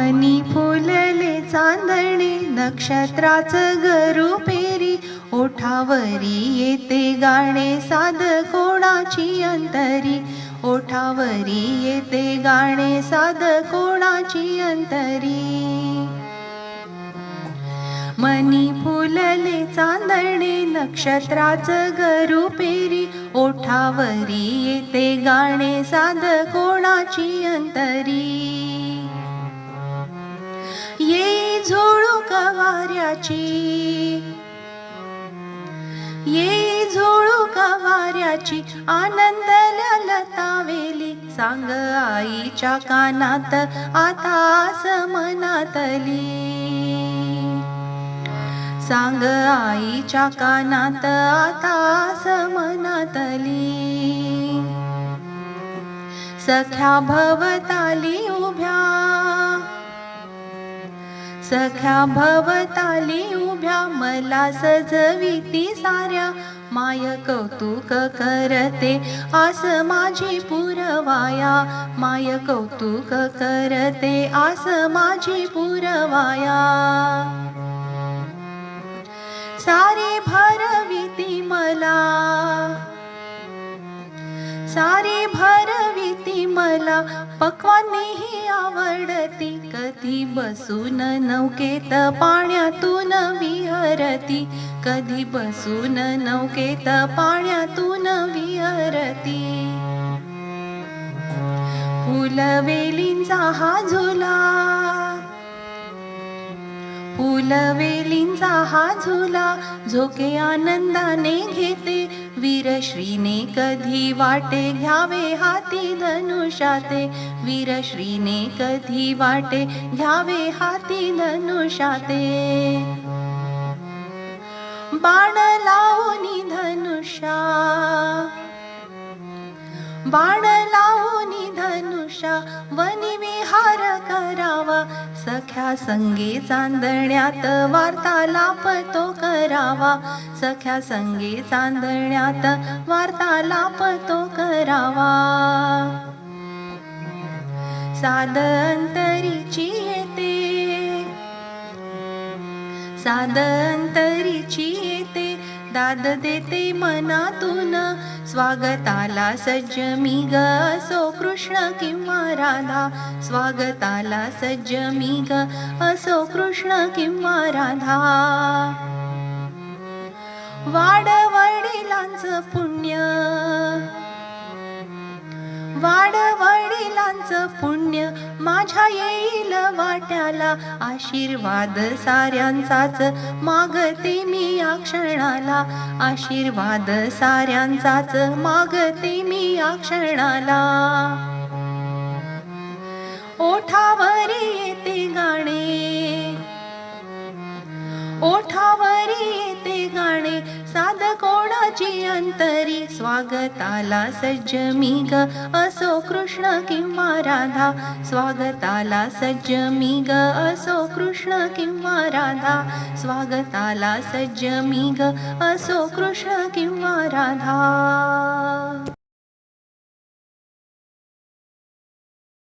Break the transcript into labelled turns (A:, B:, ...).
A: मनी फुलले चांदणे नक्षत्राचं गरू पेरी ओठावरी येते गाणे साध कोणाची अंतरी ओठावरी येते गाणे साध कोणाची अंतरी मनी फुलले चांदणे नक्षत्राचं गरू पेरी ओठावरी येते गाणे साध कोणाची अंतरी ये झुळूक वाऱ्याची ये झुळूक वाऱ्याची आनंदल्या लतावेली सांग आईच्या कानात आता आस मनातली सांग आईच्या कानात आता आस मनातली सख्या भवताली उभ्या सख्या भवताली उभ्या मला सजविती साऱ्या माय कौतुक करते आस माझी पुरवाया माय कौतुक करते आस माझी पुरवाया सारी भरविती मला सारी भरविती मला पक्वानेही आवडती कधी बसून नौकेत पाण्यातून विहरती कधी बसून नौकेत पाण्यातून विहरती फुलवेलींचा हा झुला फुलवेलींचा हा झुला झोके आनंदाने घेते वीरश्रीने कधी वाटे घ्यावे हाती धनुष्याते वीरश्रीने कधी वाटे घ्यावे हाती धनुष्याते बाण लावूनी धनुष्या बाण लावूनी धनुष्या वनी विहार करावा सख्या संगे चांदण्यात वार्तालाप तो करावा सख्या संगे चांदण्यात वार्तालाप तो करावा साध अंतरीची येते साध अंतरीची येते दाद देते मनातून स्वागताला सज्ज मी ग असो कृष्ण किंवा राधा स्वागताला सज्ज मी ग असो कृष्ण किंवा राधा वाडवडिलांचं पुण्य वाडवडिलांचं पुण्य माझ्या येईल वाट्याला आशीर्वाद साऱ्यांचाच मागते मी या क्षणाला आशीर्वाद साऱ्यांचाच मागते मी या क्षणाला ओठावरी येते गाणे ओठावरी येते गाणे साध कोणाची अंतरी स्वागताला सज्ज मी ग असो कृष्ण किंवा राधा स्वागताला सज्ज मी ग असो कृष्ण किंवा राधा स्वागताला सज्ज मी ग असो कृष्ण किंवा राधा